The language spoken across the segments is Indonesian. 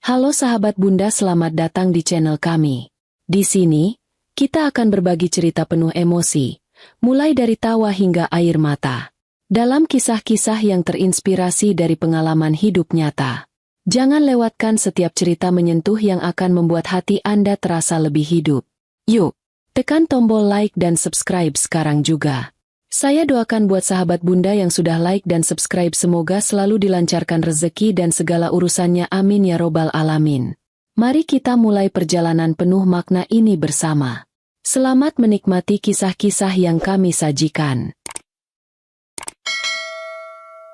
Halo sahabat Bunda, selamat datang di channel kami. Di sini, kita akan berbagi cerita penuh emosi, mulai dari tawa hingga air mata. Dalam kisah-kisah yang terinspirasi dari pengalaman hidup nyata. Jangan lewatkan setiap cerita menyentuh yang akan membuat hati Anda terasa lebih hidup. Yuk, tekan tombol like dan subscribe sekarang juga. Saya doakan buat sahabat Bunda yang sudah like dan subscribe semoga selalu dilancarkan rezeki dan segala urusannya, amin ya robbal alamin. Mari kita mulai perjalanan penuh makna ini bersama. Selamat menikmati kisah-kisah yang kami sajikan.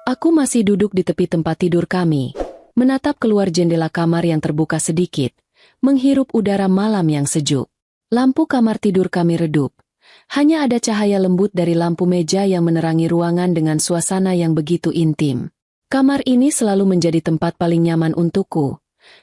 Aku masih duduk di tepi tempat tidur kami, menatap keluar jendela kamar yang terbuka sedikit, menghirup udara malam yang sejuk. Lampu kamar tidur kami redup. Hanya ada cahaya lembut dari lampu meja yang menerangi ruangan dengan suasana yang begitu intim. Kamar ini selalu menjadi tempat paling nyaman untukku.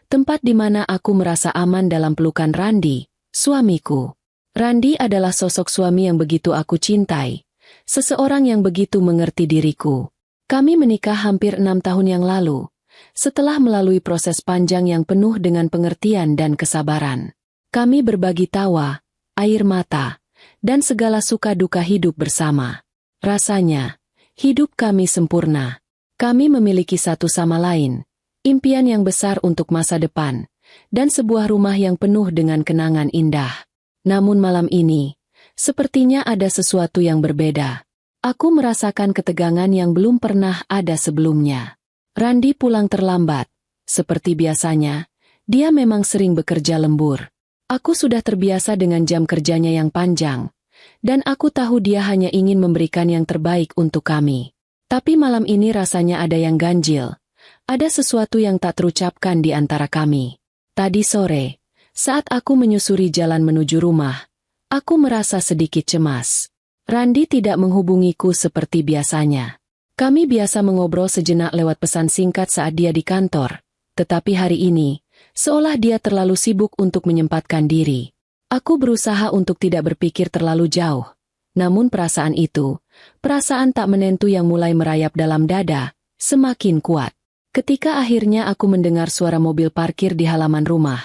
Tempat di mana aku merasa aman dalam pelukan Randi, suamiku. Randi adalah sosok suami yang begitu aku cintai. Seseorang yang begitu mengerti diriku. Kami menikah hampir 6 tahun yang lalu. Setelah melalui proses panjang yang penuh dengan pengertian dan kesabaran. Kami berbagi tawa, air mata, dan segala suka duka hidup bersama. Rasanya, hidup kami sempurna. Kami memiliki satu sama lain, impian yang besar untuk masa depan, dan sebuah rumah yang penuh dengan kenangan indah. Namun malam ini, sepertinya ada sesuatu yang berbeda. Aku merasakan ketegangan yang belum pernah ada sebelumnya. Randi pulang terlambat. Seperti biasanya, dia memang sering bekerja lembur. Aku sudah terbiasa dengan jam kerjanya yang panjang, dan aku tahu dia hanya ingin memberikan yang terbaik untuk kami. Tapi malam ini rasanya ada yang ganjil. Ada sesuatu yang tak terucapkan di antara kami. Tadi sore, saat aku menyusuri jalan menuju rumah, aku merasa sedikit cemas. Randi tidak menghubungiku seperti biasanya. Kami biasa mengobrol sejenak lewat pesan singkat saat dia di kantor, tetapi hari ini, seolah dia terlalu sibuk untuk menyempatkan diri. Aku berusaha untuk tidak berpikir terlalu jauh. Namun perasaan itu, perasaan tak menentu yang mulai merayap dalam dada, semakin kuat. Ketika akhirnya aku mendengar suara mobil parkir di halaman rumah,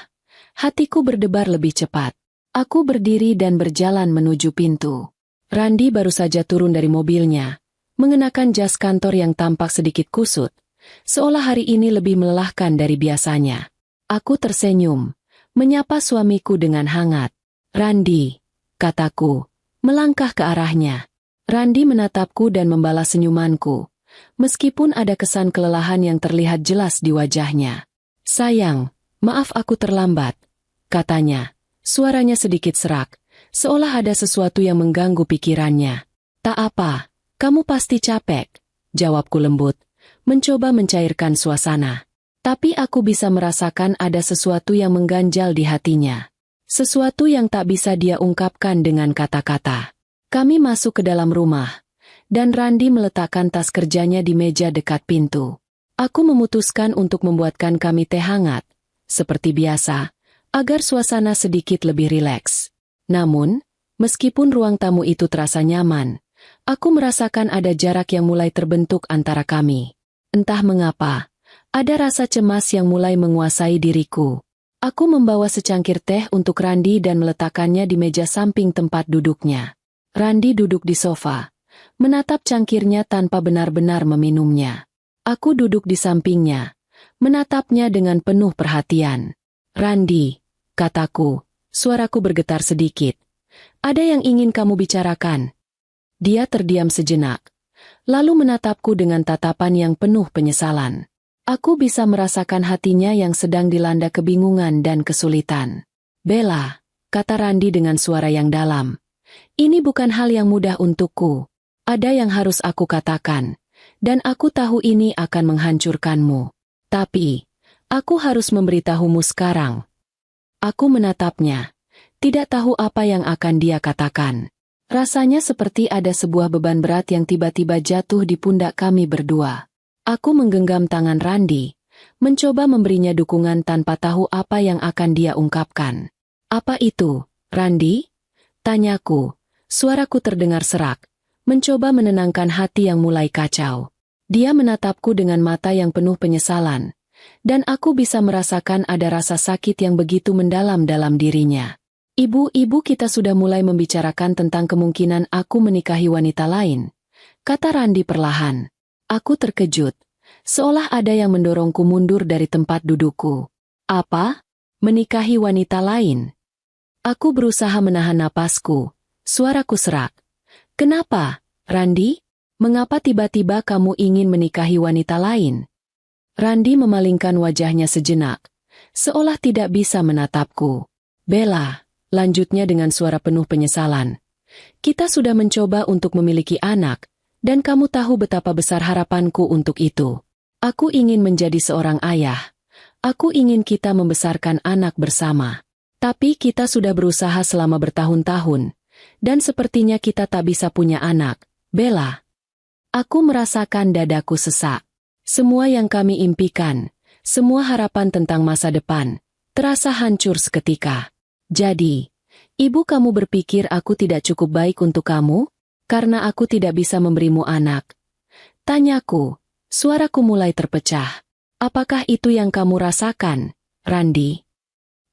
hatiku berdebar lebih cepat. Aku berdiri dan berjalan menuju pintu. Randi baru saja turun dari mobilnya, mengenakan jas kantor yang tampak sedikit kusut, seolah hari ini lebih melelahkan dari biasanya. Aku tersenyum, menyapa suamiku dengan hangat. "Randi," kataku, melangkah ke arahnya. Randi menatapku dan membalas senyumanku, meskipun ada kesan kelelahan yang terlihat jelas di wajahnya. "Sayang, maaf aku terlambat," katanya. Suaranya sedikit serak, seolah ada sesuatu yang mengganggu pikirannya. "Tak apa, kamu pasti capek," jawabku lembut, mencoba mencairkan suasana. Tapi aku bisa merasakan ada sesuatu yang mengganjal di hatinya. Sesuatu yang tak bisa dia ungkapkan dengan kata-kata. Kami masuk ke dalam rumah, dan Randi meletakkan tas kerjanya di meja dekat pintu. Aku memutuskan untuk membuatkan kami teh hangat, seperti biasa, agar suasana sedikit lebih rileks. Namun, meskipun ruang tamu itu terasa nyaman, aku merasakan ada jarak yang mulai terbentuk antara kami. Entah mengapa, ada rasa cemas yang mulai menguasai diriku. Aku membawa secangkir teh untuk Randi dan meletakkannya di meja samping tempat duduknya. Randi duduk di sofa, menatap cangkirnya tanpa benar-benar meminumnya. Aku duduk di sampingnya, menatapnya dengan penuh perhatian. "Randi," kataku, suaraku bergetar sedikit. "Ada yang ingin kamu bicarakan?" Dia terdiam sejenak, lalu menatapku dengan tatapan yang penuh penyesalan. Aku bisa merasakan hatinya yang sedang dilanda kebingungan dan kesulitan. "Bella," kata Randi dengan suara yang dalam, "ini bukan hal yang mudah untukku. Ada yang harus aku katakan, dan aku tahu ini akan menghancurkanmu. Tapi, aku harus memberitahumu sekarang." Aku menatapnya, tidak tahu apa yang akan dia katakan. Rasanya seperti ada sebuah beban berat yang tiba-tiba jatuh di pundak kami berdua. Aku menggenggam tangan Randi, mencoba memberinya dukungan tanpa tahu apa yang akan dia ungkapkan. "Apa itu, Randi?" tanyaku. Suaraku terdengar serak, mencoba menenangkan hati yang mulai kacau. Dia menatapku dengan mata yang penuh penyesalan, dan aku bisa merasakan ada rasa sakit yang begitu mendalam dalam dirinya. Ibu kita sudah mulai membicarakan tentang kemungkinan aku menikahi wanita lain, kata Randi perlahan. Aku terkejut, seolah ada yang mendorongku mundur dari tempat dudukku. Apa? Menikahi wanita lain? Aku berusaha menahan napasku, suaraku serak. Kenapa, Randi? Mengapa tiba-tiba kamu ingin menikahi wanita lain? Randi memalingkan wajahnya sejenak, seolah tidak bisa menatapku. Bella, lanjutnya dengan suara penuh penyesalan. Kita sudah mencoba untuk memiliki anak, dan kamu tahu betapa besar harapanku untuk itu. Aku ingin menjadi seorang ayah. Aku ingin kita membesarkan anak bersama. Tapi kita sudah berusaha selama bertahun-tahun, dan sepertinya kita tak bisa punya anak. Bella. Aku merasakan dadaku sesak. Semua yang kami impikan, semua harapan tentang masa depan, terasa hancur seketika. Jadi, ibu kamu berpikir aku tidak cukup baik untuk kamu? Karena aku tidak bisa memberimu anak? Tanyaku, suaraku mulai terpecah. Apakah itu yang kamu rasakan, Randi?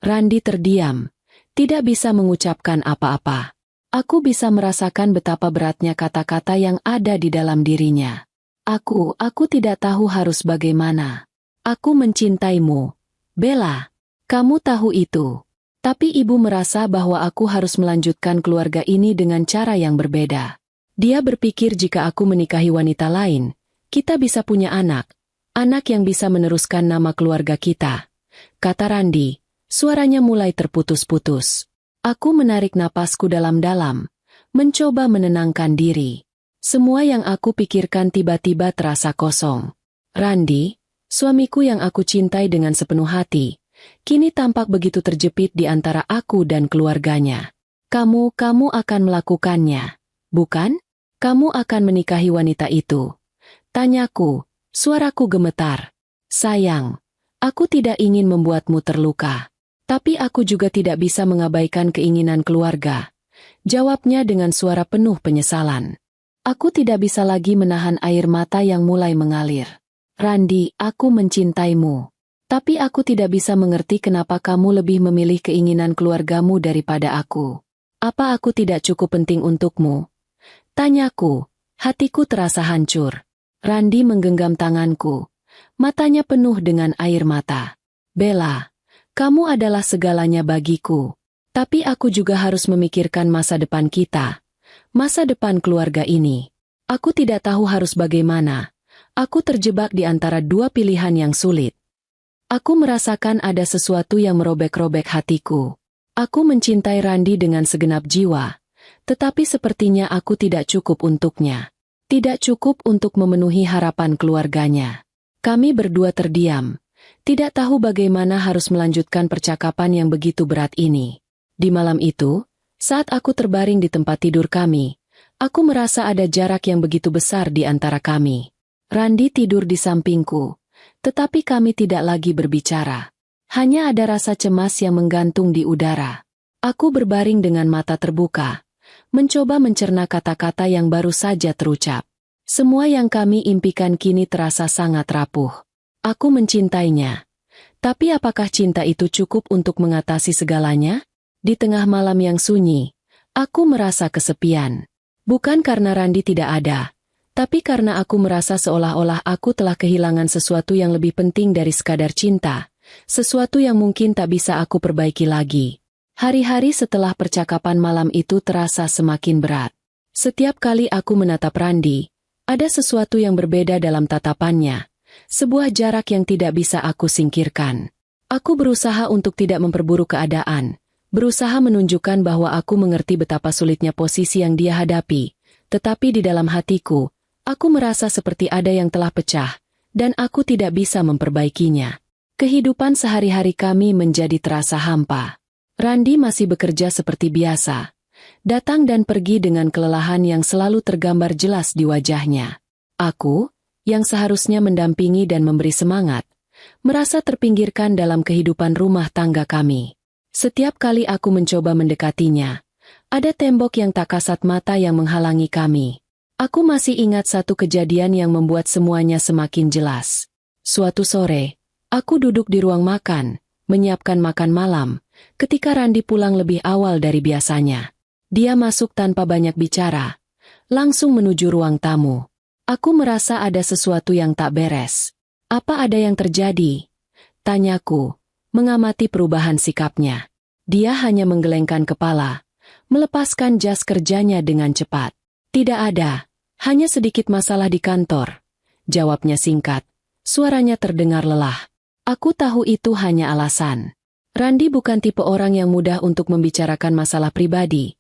Randi terdiam, tidak bisa mengucapkan apa-apa. Aku bisa merasakan betapa beratnya kata-kata yang ada di dalam dirinya. Aku tidak tahu harus bagaimana. Aku mencintaimu, Bella. Kamu tahu itu. Tapi ibu merasa bahwa aku harus melanjutkan keluarga ini dengan cara yang berbeda. Dia berpikir jika aku menikahi wanita lain, kita bisa punya anak. Anak yang bisa meneruskan nama keluarga kita. Kata Randi, suaranya mulai terputus-putus. Aku menarik napasku dalam-dalam, mencoba menenangkan diri. Semua yang aku pikirkan tiba-tiba terasa kosong. Randi, suamiku yang aku cintai dengan sepenuh hati, kini tampak begitu terjepit di antara aku dan keluarganya. Kamu akan melakukannya, bukan? Kamu akan menikahi wanita itu. Tanyaku, suaraku gemetar. Sayang, aku tidak ingin membuatmu terluka. Tapi aku juga tidak bisa mengabaikan keinginan keluarga. Jawabnya dengan suara penuh penyesalan. Aku tidak bisa lagi menahan air mata yang mulai mengalir. Randi, aku mencintaimu. Tapi aku tidak bisa mengerti kenapa kamu lebih memilih keinginan keluargamu daripada aku. Apa aku tidak cukup penting untukmu? Tanyaku, hatiku terasa hancur. Randi menggenggam tanganku. Matanya penuh dengan air mata. Bella, kamu adalah segalanya bagiku. Tapi aku juga harus memikirkan masa depan kita. Masa depan keluarga ini. Aku tidak tahu harus bagaimana. Aku terjebak di antara dua pilihan yang sulit. Aku merasakan ada sesuatu yang merobek-robek hatiku. Aku mencintai Randi dengan segenap jiwa. Tetapi sepertinya aku tidak cukup untuknya. Tidak cukup untuk memenuhi harapan keluarganya. Kami berdua terdiam. Tidak tahu bagaimana harus melanjutkan percakapan yang begitu berat ini. Di malam itu, saat aku terbaring di tempat tidur kami, aku merasa ada jarak yang begitu besar di antara kami. Randi tidur di sampingku, tetapi kami tidak lagi berbicara. Hanya ada rasa cemas yang menggantung di udara. Aku berbaring dengan mata terbuka, mencoba mencerna kata-kata yang baru saja terucap. Semua yang kami impikan kini terasa sangat rapuh. Aku mencintainya. Tapi apakah cinta itu cukup untuk mengatasi segalanya? Di tengah malam yang sunyi, aku merasa kesepian. Bukan karena Randi tidak ada, tapi karena aku merasa seolah-olah aku telah kehilangan sesuatu yang lebih penting dari sekadar cinta, sesuatu yang mungkin tak bisa aku perbaiki lagi. Hari-hari setelah percakapan malam itu terasa semakin berat. Setiap kali aku menatap Randi, ada sesuatu yang berbeda dalam tatapannya, sebuah jarak yang tidak bisa aku singkirkan. Aku berusaha untuk tidak memperburuk keadaan, berusaha menunjukkan bahwa aku mengerti betapa sulitnya posisi yang dia hadapi, tetapi di dalam hatiku, aku merasa seperti ada yang telah pecah, dan aku tidak bisa memperbaikinya. Kehidupan sehari-hari kami menjadi terasa hampa. Randi masih bekerja seperti biasa, datang dan pergi dengan kelelahan yang selalu tergambar jelas di wajahnya. Aku, yang seharusnya mendampingi dan memberi semangat, merasa terpinggirkan dalam kehidupan rumah tangga kami. Setiap kali aku mencoba mendekatinya, ada tembok yang tak kasat mata yang menghalangi kami. Aku masih ingat satu kejadian yang membuat semuanya semakin jelas. Suatu sore, Aku duduk di ruang makan, menyiapkan makan malam, ketika Randi pulang lebih awal dari biasanya. Dia masuk tanpa banyak bicara, langsung menuju ruang tamu. Aku merasa ada sesuatu yang tak beres. Apa ada yang terjadi? Tanyaku, mengamati perubahan sikapnya. Dia hanya menggelengkan kepala, melepaskan jas kerjanya dengan cepat. Tidak ada, hanya sedikit masalah di kantor. Jawabnya singkat, suaranya terdengar lelah. Aku tahu itu hanya alasan. Randi bukan tipe orang yang mudah untuk membicarakan masalah pribadi.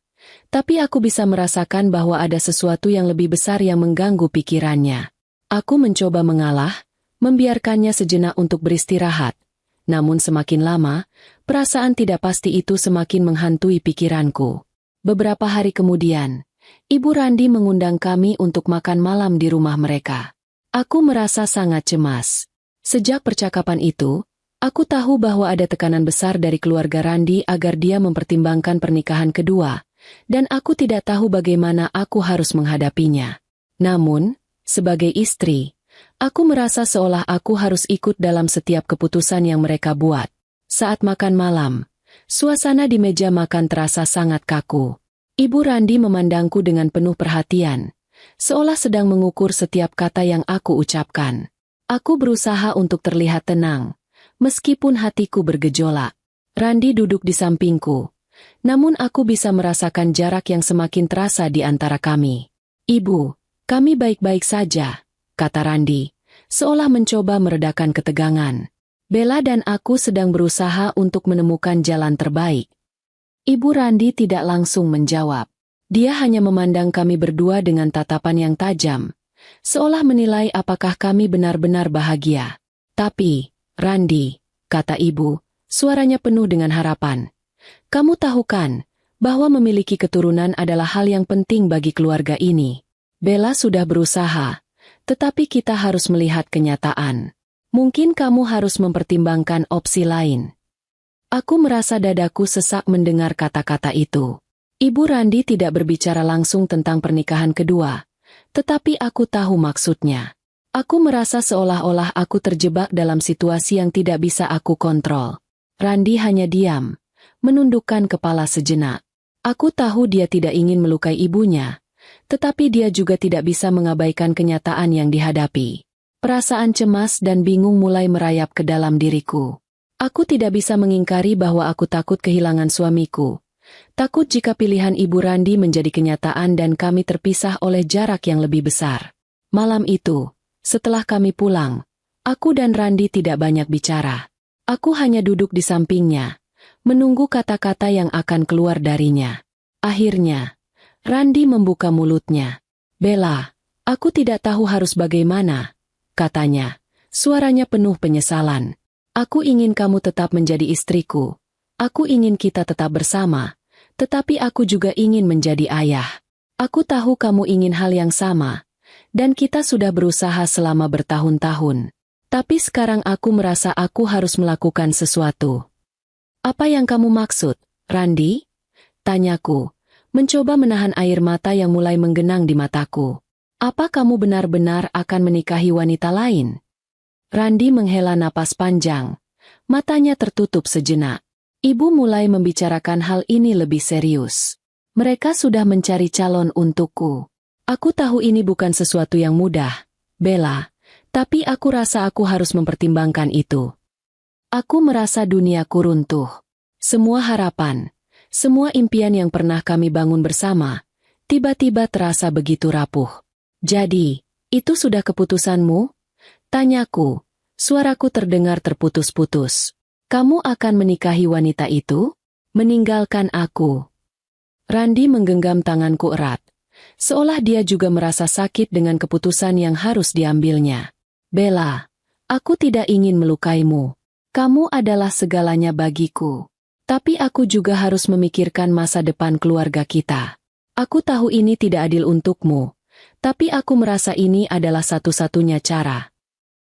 Tapi aku bisa merasakan bahwa ada sesuatu yang lebih besar yang mengganggu pikirannya. Aku mencoba mengalah, membiarkannya sejenak untuk beristirahat. Namun semakin lama, perasaan tidak pasti itu semakin menghantui pikiranku. Beberapa hari kemudian, Ibu Randi mengundang kami untuk makan malam di rumah mereka. Aku merasa sangat cemas. Sejak percakapan itu, aku tahu bahwa ada tekanan besar dari keluarga Randi agar dia mempertimbangkan pernikahan kedua, dan aku tidak tahu bagaimana aku harus menghadapinya. Namun, sebagai istri, aku merasa seolah aku harus ikut dalam setiap keputusan yang mereka buat. Saat makan malam, suasana di meja makan terasa sangat kaku. Ibu Randi memandangku dengan penuh perhatian, seolah sedang mengukur setiap kata yang aku ucapkan. Aku berusaha untuk terlihat tenang, meskipun hatiku bergejolak. Randi duduk di sampingku, namun aku bisa merasakan jarak yang semakin terasa di antara kami. Ibu, kami baik-baik saja, kata Randi, seolah mencoba meredakan ketegangan. Bella dan aku sedang berusaha untuk menemukan jalan terbaik. Ibu Randi tidak langsung menjawab. Dia hanya memandang kami berdua dengan tatapan yang tajam, seolah menilai apakah kami benar-benar bahagia. Tapi, Randi, kata ibu, suaranya penuh dengan harapan. Kamu tahu kan, bahwa memiliki keturunan adalah hal yang penting bagi keluarga ini. Bella sudah berusaha, tetapi kita harus melihat kenyataan. Mungkin kamu harus mempertimbangkan opsi lain. Aku merasa dadaku sesak mendengar kata-kata itu. Ibu Randi tidak berbicara langsung tentang pernikahan kedua, tetapi aku tahu maksudnya. Aku merasa seolah-olah aku terjebak dalam situasi yang tidak bisa aku kontrol. Randi hanya diam, menundukkan kepala sejenak. Aku tahu dia tidak ingin melukai ibunya, tetapi dia juga tidak bisa mengabaikan kenyataan yang dihadapi. Perasaan cemas dan bingung mulai merayap ke dalam diriku. Aku tidak bisa mengingkari bahwa aku takut kehilangan suamiku. Takut jika pilihan Ibu Randi menjadi kenyataan dan kami terpisah oleh jarak yang lebih besar. Malam itu, setelah kami pulang, aku dan Randi tidak banyak bicara. Aku hanya duduk di sampingnya, menunggu kata-kata yang akan keluar darinya. Akhirnya, Randi membuka mulutnya. Bella, aku tidak tahu harus bagaimana, katanya. Suaranya penuh penyesalan. Aku ingin kamu tetap menjadi istriku. Aku ingin kita tetap bersama. Tetapi aku juga ingin menjadi ayah. Aku tahu kamu ingin hal yang sama. Dan kita sudah berusaha selama bertahun-tahun. Tapi sekarang aku merasa aku harus melakukan sesuatu. Apa yang kamu maksud, Randi? Tanyaku, mencoba menahan air mata yang mulai menggenang di mataku. Apa kamu benar-benar akan menikahi wanita lain? Randi menghela napas panjang. Matanya tertutup sejenak. Ibu mulai membicarakan hal ini lebih serius. Mereka sudah mencari calon untukku. Aku tahu ini bukan sesuatu yang mudah, Bella, tapi aku rasa aku harus mempertimbangkan itu. Aku merasa duniaku runtuh. Semua harapan, semua impian yang pernah kami bangun bersama, tiba-tiba terasa begitu rapuh. Jadi, itu sudah keputusanmu? Tanyaku, suaraku terdengar terputus-putus. Kamu akan menikahi wanita itu? Meninggalkan aku. Randi menggenggam tanganku erat, seolah dia juga merasa sakit dengan keputusan yang harus diambilnya. Bella, aku tidak ingin melukaimu. Kamu adalah segalanya bagiku. Tapi aku juga harus memikirkan masa depan keluarga kita. Aku tahu ini tidak adil untukmu, tapi aku merasa ini adalah satu-satunya cara.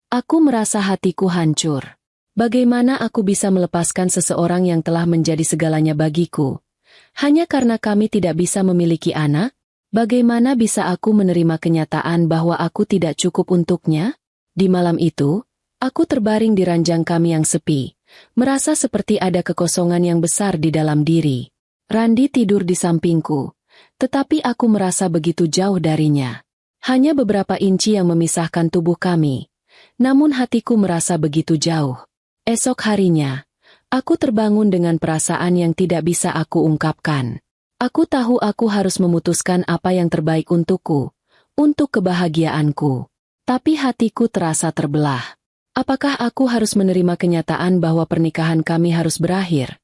Aku merasa hatiku hancur. Bagaimana aku bisa melepaskan seseorang yang telah menjadi segalanya bagiku? Hanya karena kami tidak bisa memiliki anak? Bagaimana bisa aku menerima kenyataan bahwa aku tidak cukup untuknya? Di malam itu, Aku terbaring di ranjang kami yang sepi, merasa seperti ada kekosongan yang besar di dalam diri. Randi tidur di sampingku, tetapi aku merasa begitu jauh darinya. Hanya beberapa inci yang memisahkan tubuh kami, namun hatiku merasa begitu jauh. Esok harinya, aku terbangun dengan perasaan yang tidak bisa aku ungkapkan. Aku tahu aku harus memutuskan apa yang terbaik untukku, untuk kebahagiaanku. Tapi hatiku terasa terbelah. Apakah aku harus menerima kenyataan bahwa pernikahan kami harus berakhir?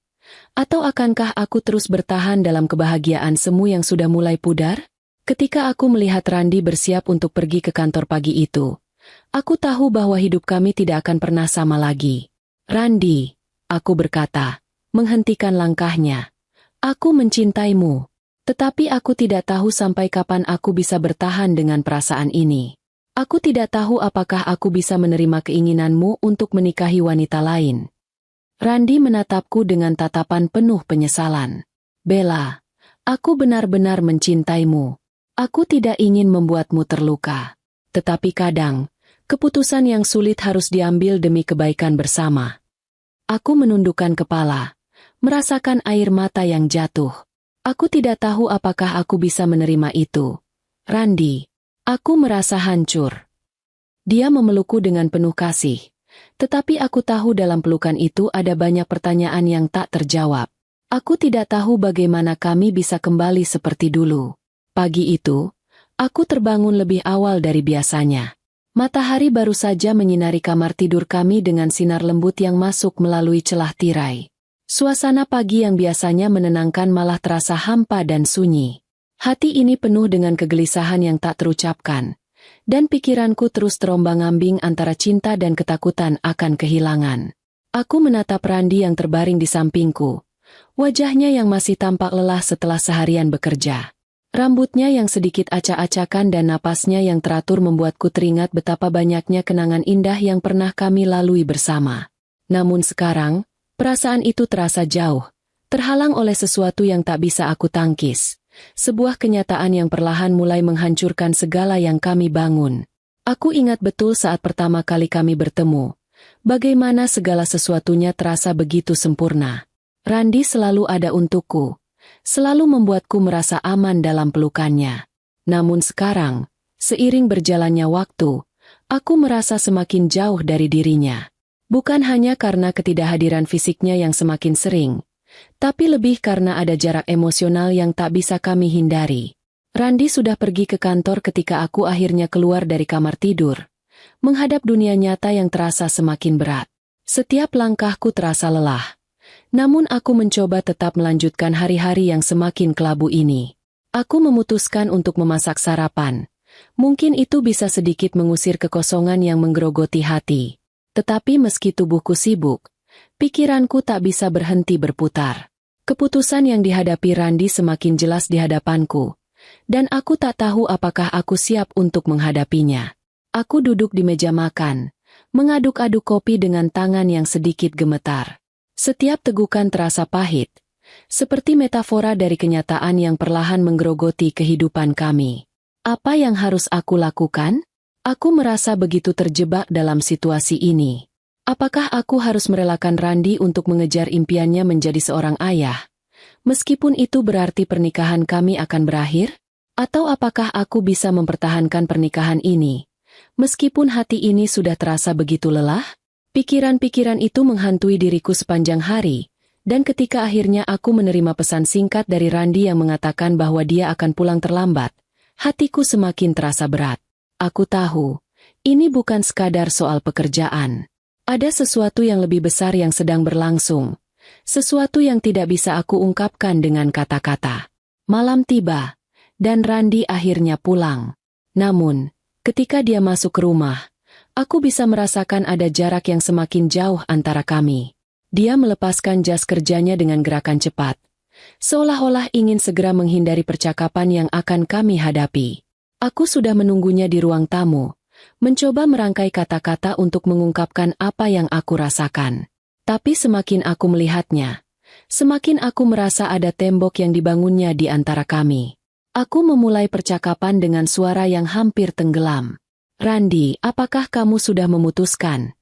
Atau akankah aku terus bertahan dalam kebahagiaan semu yang sudah mulai pudar? Ketika aku melihat Randi bersiap untuk pergi ke kantor pagi itu, aku tahu bahwa hidup kami tidak akan pernah sama lagi. Randi, aku berkata, menghentikan langkahnya. Aku mencintaimu, tetapi aku tidak tahu sampai kapan aku bisa bertahan dengan perasaan ini. Aku tidak tahu apakah aku bisa menerima keinginanmu untuk menikahi wanita lain. Randi menatapku dengan tatapan penuh penyesalan. Bella, aku benar-benar mencintaimu. Aku tidak ingin membuatmu terluka. Tetapi kadang, keputusan yang sulit harus diambil demi kebaikan bersama. Aku menundukkan kepala, merasakan air mata yang jatuh. Aku tidak tahu apakah aku bisa menerima itu. Randi, aku merasa hancur. Dia memelukku dengan penuh kasih. Tetapi aku tahu dalam pelukan itu ada banyak pertanyaan yang tak terjawab. Aku tidak tahu bagaimana kami bisa kembali seperti dulu. Pagi itu, aku terbangun lebih awal dari biasanya. Matahari baru saja menyinari kamar tidur kami dengan sinar lembut yang masuk melalui celah tirai. Suasana pagi yang biasanya menenangkan malah terasa hampa dan sunyi. Hati ini penuh dengan kegelisahan yang tak terucapkan, dan pikiranku terus terombang-ambing antara cinta dan ketakutan akan kehilangan. Aku menatap Randi yang terbaring di sampingku, wajahnya yang masih tampak lelah setelah seharian bekerja. Rambutnya yang sedikit acak-acakan dan napasnya yang teratur membuatku teringat betapa banyaknya kenangan indah yang pernah kami lalui bersama. Namun sekarang, perasaan itu terasa jauh, terhalang oleh sesuatu yang tak bisa aku tangkis. Sebuah kenyataan yang perlahan mulai menghancurkan segala yang kami bangun. Aku ingat betul saat pertama kali kami bertemu, bagaimana segala sesuatunya terasa begitu sempurna. Randi selalu ada untukku, selalu membuatku merasa aman dalam pelukannya. Namun sekarang, seiring berjalannya waktu, aku merasa semakin jauh dari dirinya. Bukan hanya karena ketidakhadiran fisiknya yang semakin sering, tapi lebih karena ada jarak emosional yang tak bisa kami hindari. Randi sudah pergi ke kantor ketika aku akhirnya keluar dari kamar tidur, menghadap dunia nyata yang terasa semakin berat. Setiap langkahku terasa lelah, namun aku mencoba tetap melanjutkan hari-hari yang semakin kelabu ini. Aku memutuskan untuk memasak sarapan. Mungkin itu bisa sedikit mengusir kekosongan yang menggerogoti hati. Tetapi meski tubuhku sibuk, pikiranku tak bisa berhenti berputar. Keputusan yang dihadapi Randi semakin jelas di hadapanku, dan aku tak tahu apakah aku siap untuk menghadapinya. Aku duduk di meja makan, mengaduk-aduk kopi dengan tangan yang sedikit gemetar. Setiap tegukan terasa pahit, seperti metafora dari kenyataan yang perlahan menggerogoti kehidupan kami. Apa yang harus aku lakukan? Aku merasa begitu terjebak dalam situasi ini. Apakah aku harus merelakan Randi untuk mengejar impiannya menjadi seorang ayah, meskipun itu berarti pernikahan kami akan berakhir? Atau apakah aku bisa mempertahankan pernikahan ini, meskipun hati ini sudah terasa begitu lelah? Pikiran-pikiran itu menghantui diriku sepanjang hari, dan ketika akhirnya aku menerima pesan singkat dari Randi yang mengatakan bahwa dia akan pulang terlambat, hatiku semakin terasa berat. Aku tahu, ini bukan sekadar soal pekerjaan. Ada sesuatu yang lebih besar yang sedang berlangsung, sesuatu yang tidak bisa aku ungkapkan dengan kata-kata. Malam tiba, dan Randi akhirnya pulang. Namun, ketika dia masuk ke rumah, aku bisa merasakan ada jarak yang semakin jauh antara kami. Dia melepaskan jas kerjanya dengan gerakan cepat, seolah-olah ingin segera menghindari percakapan yang akan kami hadapi. Aku sudah menunggunya di ruang tamu, mencoba merangkai kata-kata untuk mengungkapkan apa yang aku rasakan. Tapi semakin aku melihatnya, semakin aku merasa ada tembok yang dibangunnya di antara kami. Aku memulai percakapan dengan suara yang hampir tenggelam. Randi, apakah kamu sudah memutuskan?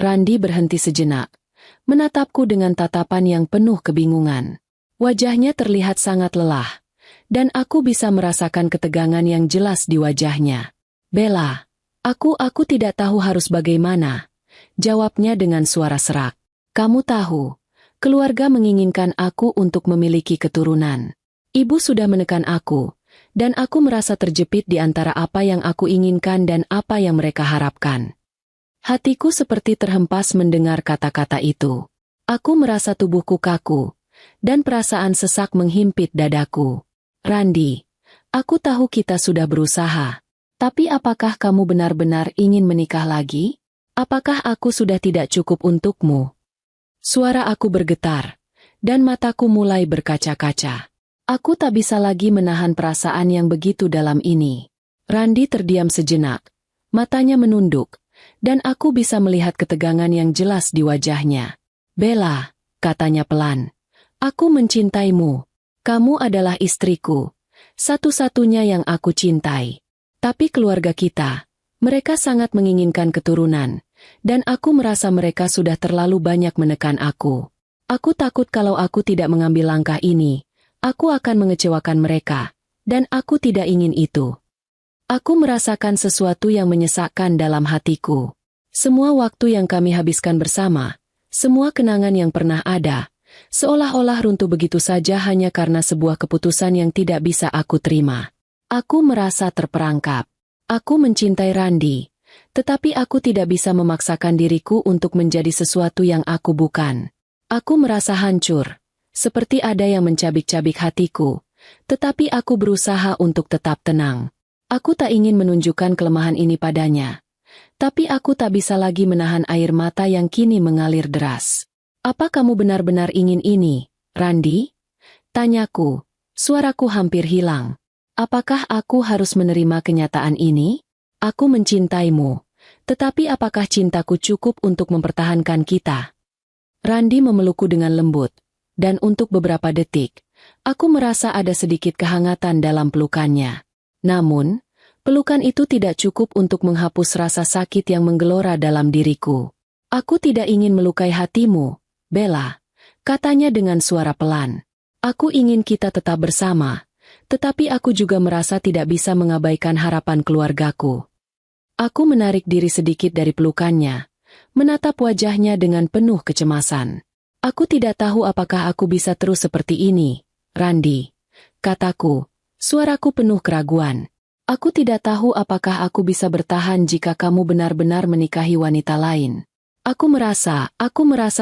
Randi berhenti sejenak, menatapku dengan tatapan yang penuh kebingungan. Wajahnya terlihat sangat lelah, dan aku bisa merasakan ketegangan yang jelas di wajahnya. Bella, aku tidak tahu harus bagaimana, jawabnya dengan suara serak. Kamu tahu, keluarga menginginkan aku untuk memiliki keturunan. Ibu sudah menekan aku, dan aku merasa terjepit di antara apa yang aku inginkan dan apa yang mereka harapkan. Hatiku seperti terhempas mendengar kata-kata itu. Aku merasa tubuhku kaku, dan perasaan sesak menghimpit dadaku. Randi, aku tahu kita sudah berusaha, tapi apakah kamu benar-benar ingin menikah lagi? Apakah aku sudah tidak cukup untukmu? Suara aku bergetar, dan mataku mulai berkaca-kaca. Aku tak bisa lagi menahan perasaan yang begitu dalam ini. Randi terdiam sejenak, matanya menunduk, dan aku bisa melihat ketegangan yang jelas di wajahnya. Bella, katanya pelan, aku mencintaimu. Kamu adalah istriku, satu-satunya yang aku cintai. Tapi keluarga kita, mereka sangat menginginkan keturunan, dan aku merasa mereka sudah terlalu banyak menekan aku. Aku takut kalau aku tidak mengambil langkah ini, aku akan mengecewakan mereka, dan aku tidak ingin itu. Aku merasakan sesuatu yang menyesakkan dalam hatiku. Semua waktu yang kami habiskan bersama, semua kenangan yang pernah ada, seolah-olah runtuh begitu saja hanya karena sebuah keputusan yang tidak bisa aku terima. Aku merasa terperangkap. Aku mencintai Randi, tetapi aku tidak bisa memaksakan diriku untuk menjadi sesuatu yang aku bukan. Aku merasa hancur, seperti ada yang mencabik-cabik hatiku, tetapi aku berusaha untuk tetap tenang. Aku tak ingin menunjukkan kelemahan ini padanya, tapi aku tak bisa lagi menahan air mata yang kini mengalir deras. Apa kamu benar-benar ingin ini, Randi? Tanyaku, suaraku hampir hilang. Apakah aku harus menerima kenyataan ini? Aku mencintaimu, tetapi apakah cintaku cukup untuk mempertahankan kita? Randi memelukku dengan lembut, dan untuk beberapa detik, aku merasa ada sedikit kehangatan dalam pelukannya. Namun, pelukan itu tidak cukup untuk menghapus rasa sakit yang menggelora dalam diriku. Aku tidak ingin melukai hatimu, Bella, katanya dengan suara pelan. Aku ingin kita tetap bersama, tetapi aku juga merasa tidak bisa mengabaikan harapan keluargaku. Aku menarik diri sedikit dari pelukannya, menatap wajahnya dengan penuh kecemasan. Aku tidak tahu apakah aku bisa terus seperti ini, Randi, kataku, suaraku penuh keraguan. Aku tidak tahu apakah aku bisa bertahan jika kamu benar-benar menikahi wanita lain. Aku merasa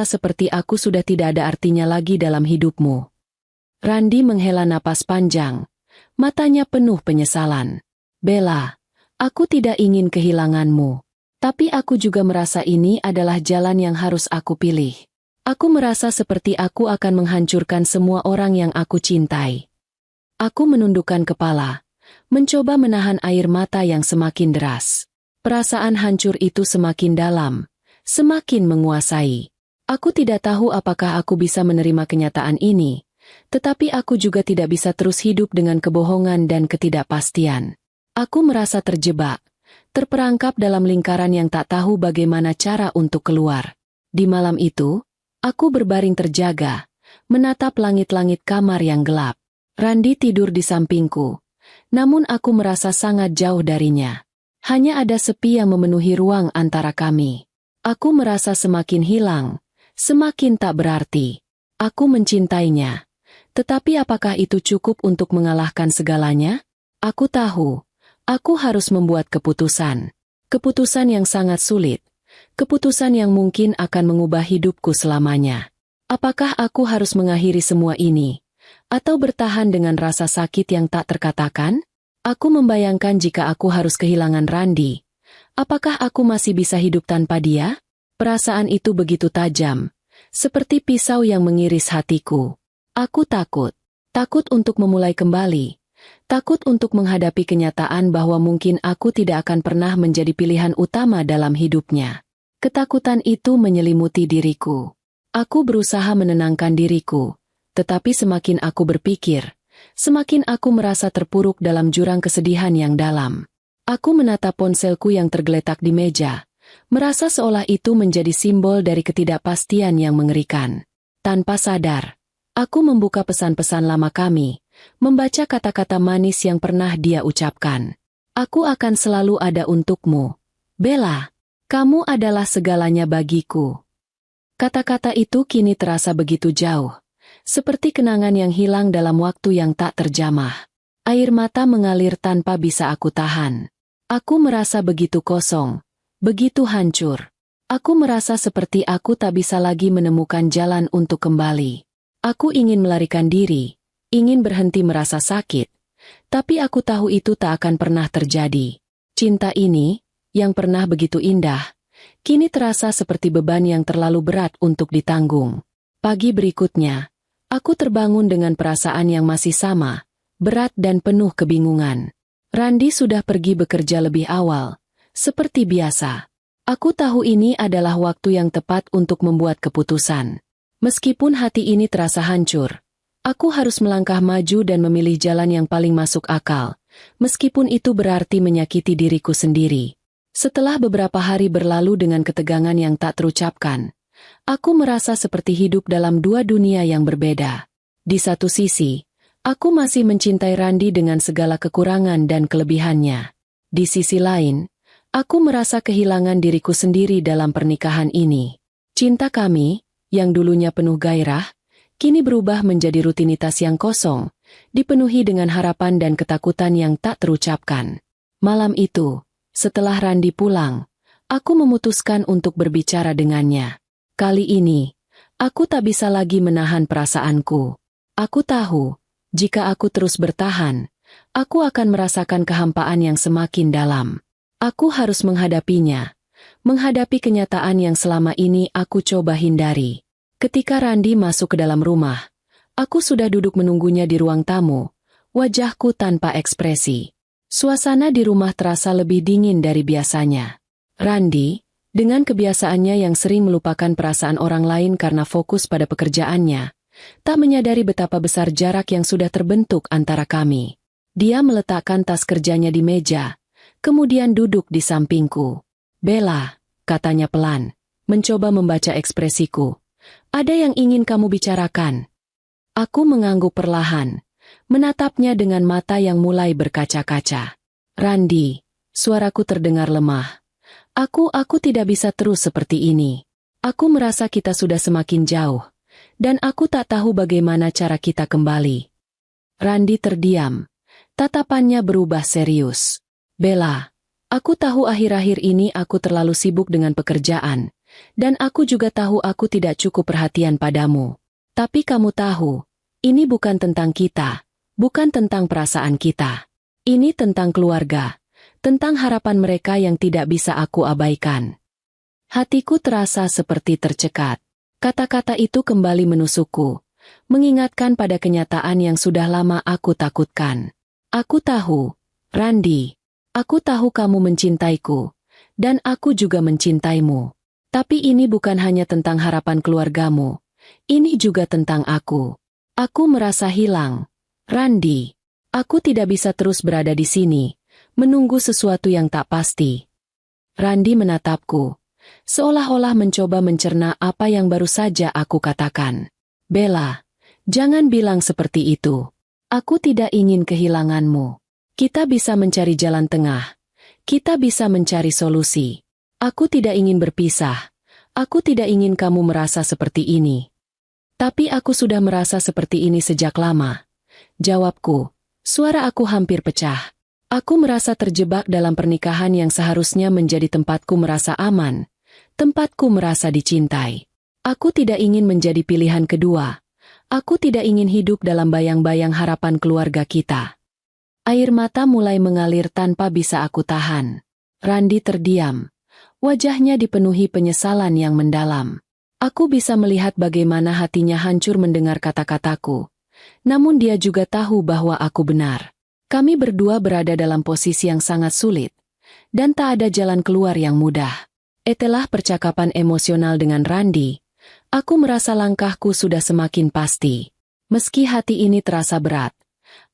seperti aku sudah tidak ada artinya lagi dalam hidupmu. Randi menghela napas panjang, matanya penuh penyesalan. Bella, aku tidak ingin kehilanganmu, tapi aku juga merasa ini adalah jalan yang harus aku pilih. Aku merasa seperti aku akan menghancurkan semua orang yang aku cintai. Aku menundukkan kepala, mencoba menahan air mata yang semakin deras. Perasaan hancur itu semakin dalam, semakin menguasai. Aku tidak tahu apakah aku bisa menerima kenyataan ini, tetapi aku juga tidak bisa terus hidup dengan kebohongan dan ketidakpastian. Aku merasa terjebak, terperangkap dalam lingkaran yang tak tahu bagaimana cara untuk keluar. Di malam itu, aku berbaring terjaga, menatap langit-langit kamar yang gelap. Randi tidur di sampingku, namun aku merasa sangat jauh darinya. Hanya ada sepi yang memenuhi ruang antara kami. Aku merasa semakin hilang, semakin tak berarti. Aku mencintainya. Tetapi apakah itu cukup untuk mengalahkan segalanya? Aku tahu, aku harus membuat keputusan. Keputusan yang sangat sulit. Keputusan yang mungkin akan mengubah hidupku selamanya. Apakah aku harus mengakhiri semua ini? Atau bertahan dengan rasa sakit yang tak terkatakan? Aku membayangkan jika aku harus kehilangan Randi. Apakah aku masih bisa hidup tanpa dia? Perasaan itu begitu tajam, seperti pisau yang mengiris hatiku. Aku takut. Takut untuk memulai kembali. Takut untuk menghadapi kenyataan bahwa mungkin aku tidak akan pernah menjadi pilihan utama dalam hidupnya. Ketakutan itu menyelimuti diriku. Aku berusaha menenangkan diriku, tetapi semakin aku berpikir, semakin aku merasa terpuruk dalam jurang kesedihan yang dalam. Aku menatap ponselku yang tergeletak di meja, merasa seolah itu menjadi simbol dari ketidakpastian yang mengerikan. Tanpa sadar, aku membuka pesan-pesan lama kami, membaca kata-kata manis yang pernah dia ucapkan. Aku akan selalu ada untukmu, Bella. Kamu adalah segalanya bagiku. Kata-kata itu kini terasa begitu jauh, seperti kenangan yang hilang dalam waktu yang tak terjamah. Air mata mengalir tanpa bisa aku tahan. Aku merasa begitu kosong, begitu hancur. Aku merasa seperti aku tak bisa lagi menemukan jalan untuk kembali. Aku ingin melarikan diri, ingin berhenti merasa sakit, tapi aku tahu itu tak akan pernah terjadi. Cinta ini, yang pernah begitu indah, kini terasa seperti beban yang terlalu berat untuk ditanggung. Pagi berikutnya, aku terbangun dengan perasaan yang masih sama, berat dan penuh kebingungan. Randi sudah pergi bekerja lebih awal, seperti biasa. Aku tahu ini adalah waktu yang tepat untuk membuat keputusan. Meskipun hati ini terasa hancur, aku harus melangkah maju dan memilih jalan yang paling masuk akal, meskipun itu berarti menyakiti diriku sendiri. Setelah beberapa hari berlalu dengan ketegangan yang tak terucapkan, aku merasa seperti hidup dalam dua dunia yang berbeda. Di satu sisi, aku masih mencintai Randi dengan segala kekurangan dan kelebihannya. Di sisi lain, aku merasa kehilangan diriku sendiri dalam pernikahan ini. Cinta kami, yang dulunya penuh gairah, kini berubah menjadi rutinitas yang kosong, dipenuhi dengan harapan dan ketakutan yang tak terucapkan. Malam itu, setelah Randi pulang, aku memutuskan untuk berbicara dengannya. Kali ini, aku tak bisa lagi menahan perasaanku. Aku tahu, jika aku terus bertahan, aku akan merasakan kehampaan yang semakin dalam. Aku harus menghadapinya, menghadapi kenyataan yang selama ini aku coba hindari. Ketika Randi masuk ke dalam rumah, aku sudah duduk menunggunya di ruang tamu, wajahku tanpa ekspresi. Suasana di rumah terasa lebih dingin dari biasanya. Randi, dengan kebiasaannya yang sering melupakan perasaan orang lain karena fokus pada pekerjaannya, tak menyadari betapa besar jarak yang sudah terbentuk antara kami. Dia meletakkan tas kerjanya di meja, kemudian duduk di sampingku. Bella, katanya pelan, mencoba membaca ekspresiku. Ada yang ingin kamu bicarakan? Aku mengangguk perlahan, menatapnya dengan mata yang mulai berkaca-kaca. Randi, suaraku terdengar lemah. Aku tidak bisa terus seperti ini. Aku merasa kita sudah semakin jauh, dan aku tak tahu bagaimana cara kita kembali. Randi terdiam, tatapannya berubah serius. Bella, aku tahu akhir-akhir ini aku terlalu sibuk dengan pekerjaan, dan aku juga tahu aku tidak cukup perhatian padamu. Tapi kamu tahu, ini bukan tentang kita, bukan tentang perasaan kita. Ini tentang keluarga, tentang harapan mereka yang tidak bisa aku abaikan. Hatiku terasa seperti tercekat. Kata-kata itu kembali menusukku, mengingatkan pada kenyataan yang sudah lama aku takutkan. Aku tahu, Randi, aku tahu kamu mencintaiku, dan aku juga mencintaimu. Tapi ini bukan hanya tentang harapan keluargamu, ini juga tentang aku. Aku merasa hilang. Randi, aku tidak bisa terus berada di sini, menunggu sesuatu yang tak pasti. Randi menatapku, seolah-olah mencoba mencerna apa yang baru saja aku katakan. Bella, jangan bilang seperti itu. Aku tidak ingin kehilanganmu. Kita bisa mencari jalan tengah. Kita bisa mencari solusi. Aku tidak ingin berpisah. Aku tidak ingin kamu merasa seperti ini. Tapi aku sudah merasa seperti ini sejak lama. Jawabku, suara aku hampir pecah. Aku merasa terjebak dalam pernikahan yang seharusnya menjadi tempatku merasa aman, tempatku merasa dicintai. Aku tidak ingin menjadi pilihan kedua. Aku tidak ingin hidup dalam bayang-bayang harapan keluarga kita. Air mata mulai mengalir tanpa bisa aku tahan. Randi terdiam. Wajahnya dipenuhi penyesalan yang mendalam. Aku bisa melihat bagaimana hatinya hancur mendengar kata-kataku. Namun dia juga tahu bahwa aku benar. Kami berdua berada dalam posisi yang sangat sulit, dan tak ada jalan keluar yang mudah. Setelah percakapan emosional dengan Randi, aku merasa langkahku sudah semakin pasti. Meski hati ini terasa berat,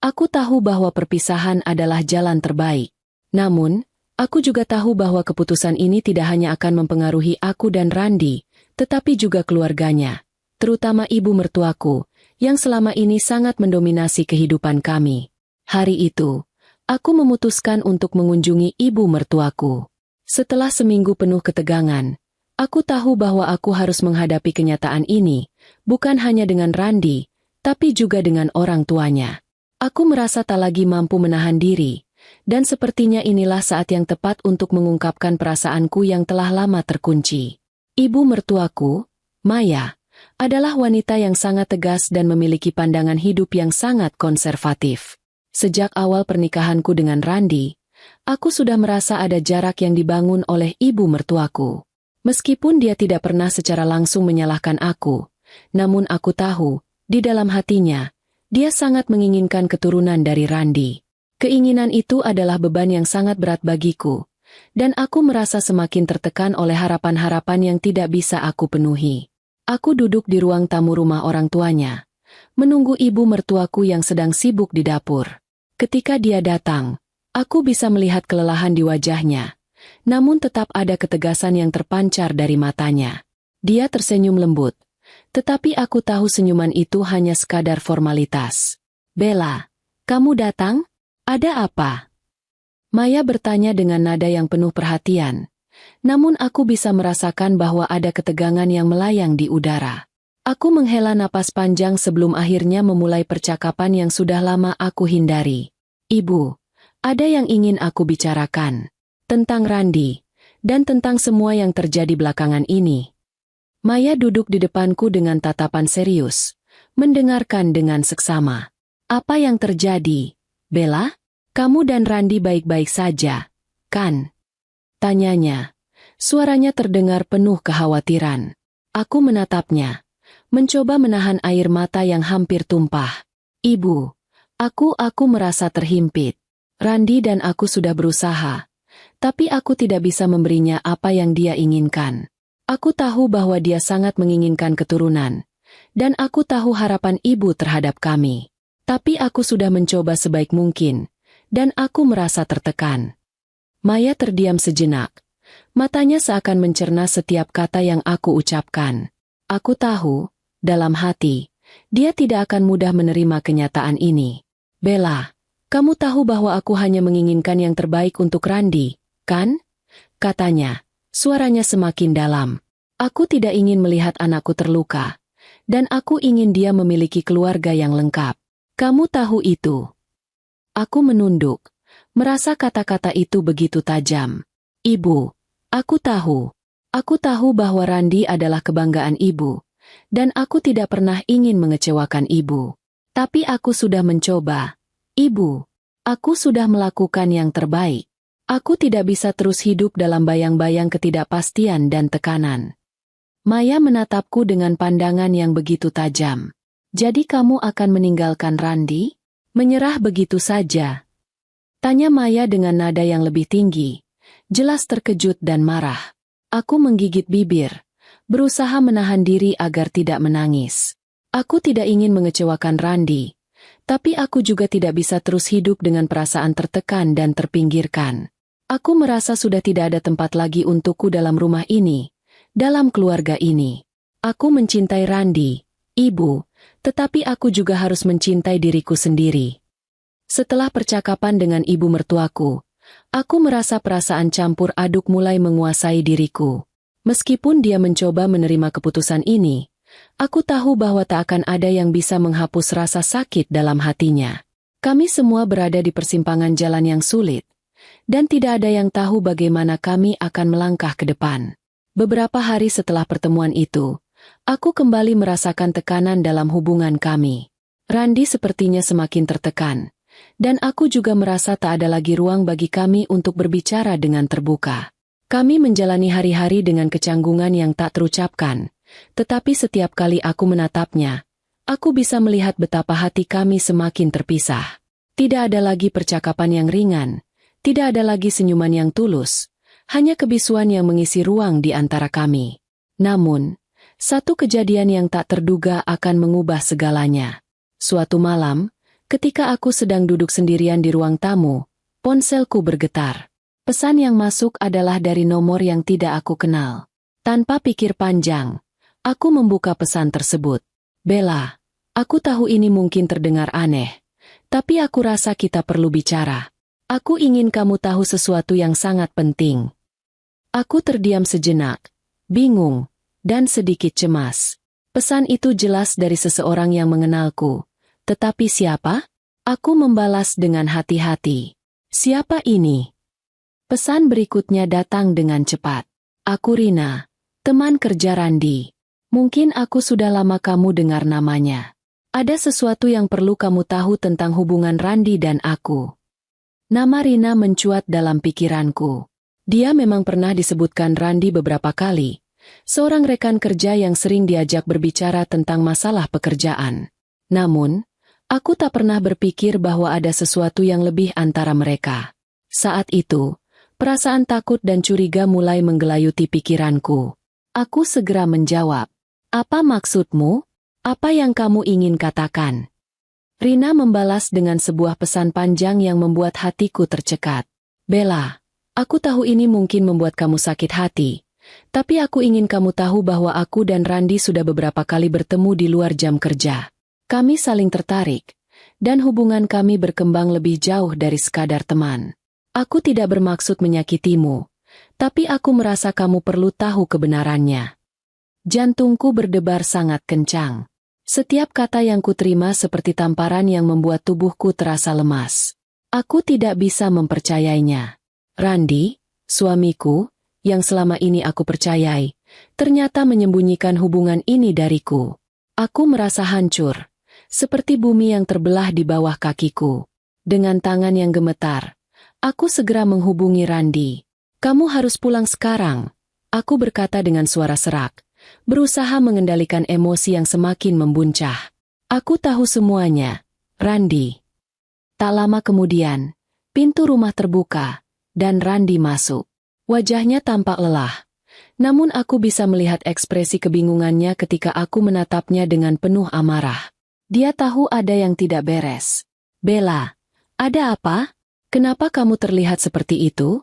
aku tahu bahwa perpisahan adalah jalan terbaik. Namun, Aku juga tahu bahwa keputusan ini tidak hanya akan mempengaruhi aku dan Randi, tetapi juga keluarganya, terutama ibu mertuaku, yang selama ini sangat mendominasi kehidupan kami. Hari itu, aku memutuskan untuk mengunjungi ibu mertuaku. Setelah seminggu penuh ketegangan, aku tahu bahwa aku harus menghadapi kenyataan ini, bukan hanya dengan Randi, tapi juga dengan orang tuanya. Aku merasa tak lagi mampu menahan diri, dan sepertinya inilah saat yang tepat untuk mengungkapkan perasaanku yang telah lama terkunci. Ibu mertuaku, Maya, adalah wanita yang sangat tegas dan memiliki pandangan hidup yang sangat konservatif. Sejak awal pernikahanku dengan Randi, aku sudah merasa ada jarak yang dibangun oleh ibu mertuaku. Meskipun dia tidak pernah secara langsung menyalahkan aku, namun aku tahu, di dalam hatinya, dia sangat menginginkan keturunan dari Randi. Keinginan itu adalah beban yang sangat berat bagiku, dan aku merasa semakin tertekan oleh harapan-harapan yang tidak bisa aku penuhi. Aku duduk di ruang tamu rumah orang tuanya, menunggu ibu mertuaku yang sedang sibuk di dapur. Ketika dia datang, aku bisa melihat kelelahan di wajahnya, namun tetap ada ketegasan yang terpancar dari matanya. Dia tersenyum lembut, tetapi aku tahu senyuman itu hanya sekadar formalitas. "Bella, kamu datang? Ada apa?" Maya bertanya dengan nada yang penuh perhatian, namun aku bisa merasakan bahwa ada ketegangan yang melayang di udara. Aku menghela napas panjang sebelum akhirnya memulai percakapan yang sudah lama aku hindari. "Ibu, ada yang ingin aku bicarakan. Tentang Randi, dan tentang semua yang terjadi belakangan ini." Maya duduk di depanku dengan tatapan serius, mendengarkan dengan seksama. "Apa yang terjadi, Bella? Kamu dan Randi baik-baik saja, kan?" tanyanya. Suaranya terdengar penuh kekhawatiran. Aku menatapnya, mencoba menahan air mata yang hampir tumpah. "Ibu, aku merasa terhimpit. Randi dan aku sudah berusaha, tapi aku tidak bisa memberinya apa yang dia inginkan. Aku tahu bahwa dia sangat menginginkan keturunan, dan aku tahu harapan ibu terhadap kami. Tapi aku sudah mencoba sebaik mungkin, dan aku merasa tertekan." Maya terdiam sejenak. Matanya seakan mencerna setiap kata yang aku ucapkan. Aku tahu, dalam hati, dia tidak akan mudah menerima kenyataan ini. "Bella, kamu tahu bahwa aku hanya menginginkan yang terbaik untuk Randi, kan?" katanya, suaranya semakin dalam. "Aku tidak ingin melihat anakku terluka, dan aku ingin dia memiliki keluarga yang lengkap. Kamu tahu itu." Aku menunduk, merasa kata-kata itu begitu tajam. "Ibu, aku tahu. Aku tahu bahwa Randi adalah kebanggaan ibu, dan aku tidak pernah ingin mengecewakan ibu. Tapi aku sudah mencoba. Ibu, aku sudah melakukan yang terbaik. Aku tidak bisa terus hidup dalam bayang-bayang ketidakpastian dan tekanan." Maya menatapku dengan pandangan yang begitu tajam. "Jadi kamu akan meninggalkan Randi? Menyerah begitu saja?" tanya Maya dengan nada yang lebih tinggi, jelas terkejut dan marah. Aku menggigit bibir, berusaha menahan diri agar tidak menangis. Aku tidak ingin mengecewakan Randi, tapi aku juga tidak bisa terus hidup dengan perasaan tertekan dan terpinggirkan. Aku merasa sudah tidak ada tempat lagi untukku dalam rumah ini, dalam keluarga ini. Aku mencintai Randi, ibu, tetapi aku juga harus mencintai diriku sendiri. Setelah percakapan dengan ibu mertuaku, aku merasa perasaan campur aduk mulai menguasai diriku. Meskipun dia mencoba menerima keputusan ini, aku tahu bahwa tak akan ada yang bisa menghapus rasa sakit dalam hatinya. Kami semua berada di persimpangan jalan yang sulit, dan tidak ada yang tahu bagaimana kami akan melangkah ke depan. Beberapa hari setelah pertemuan itu, aku kembali merasakan tekanan dalam hubungan kami. Randi sepertinya semakin tertekan, dan aku juga merasa tak ada lagi ruang bagi kami untuk berbicara dengan terbuka. Kami menjalani hari-hari dengan kecanggungan yang tak terucapkan, tetapi setiap kali aku menatapnya, aku bisa melihat betapa hati kami semakin terpisah. Tidak ada lagi percakapan yang ringan, tidak ada lagi senyuman yang tulus, hanya kebisuan yang mengisi ruang di antara kami. Namun, satu kejadian yang tak terduga akan mengubah segalanya. Suatu malam, ketika aku sedang duduk sendirian di ruang tamu, ponselku bergetar. Pesan yang masuk adalah dari nomor yang tidak aku kenal. Tanpa pikir panjang, aku membuka pesan tersebut. Bella, aku tahu ini mungkin terdengar aneh, tapi aku rasa kita perlu bicara. Aku ingin kamu tahu sesuatu yang sangat penting. Aku terdiam sejenak, bingung, dan sedikit cemas. Pesan itu jelas dari seseorang yang mengenalku. Tetapi siapa? Aku membalas dengan hati-hati. Siapa ini? Pesan berikutnya datang dengan cepat. Aku Rina, teman kerja Randi. Mungkin aku sudah lama kamu dengar namanya. Ada sesuatu yang perlu kamu tahu tentang hubungan Randi dan aku. Nama Rina mencuat dalam pikiranku. Dia memang pernah disebutkan Randi beberapa kali. Seorang rekan kerja yang sering diajak berbicara tentang masalah pekerjaan. Namun, aku tak pernah berpikir bahwa ada sesuatu yang lebih antara mereka. Saat itu, perasaan takut dan curiga mulai menggelayuti pikiranku. Aku segera menjawab, "Apa maksudmu? Apa yang kamu ingin katakan?" Rina membalas dengan sebuah pesan panjang yang membuat hatiku tercekat. "Bella, aku tahu ini mungkin membuat kamu sakit hati. Tapi aku ingin kamu tahu bahwa aku dan Randi sudah beberapa kali bertemu di luar jam kerja. Kami saling tertarik, dan hubungan kami berkembang lebih jauh dari sekadar teman. Aku tidak bermaksud menyakitimu, tapi aku merasa kamu perlu tahu kebenarannya." Jantungku berdebar sangat kencang. Setiap kata yang kuterima seperti tamparan yang membuat tubuhku terasa lemas. Aku tidak bisa mempercayainya. Randi, suamiku, yang selama ini aku percayai, ternyata menyembunyikan hubungan ini dariku. Aku merasa hancur, seperti bumi yang terbelah di bawah kakiku. Dengan tangan yang gemetar, aku segera menghubungi Randi. "Kamu harus pulang sekarang," aku berkata dengan suara serak, berusaha mengendalikan emosi yang semakin membuncah. "Aku tahu semuanya, Randi." Tak lama kemudian, pintu rumah terbuka, dan Randi masuk. Wajahnya tampak lelah, namun aku bisa melihat ekspresi kebingungannya ketika aku menatapnya dengan penuh amarah. Dia tahu ada yang tidak beres. "Bella, ada apa? Kenapa kamu terlihat seperti itu?"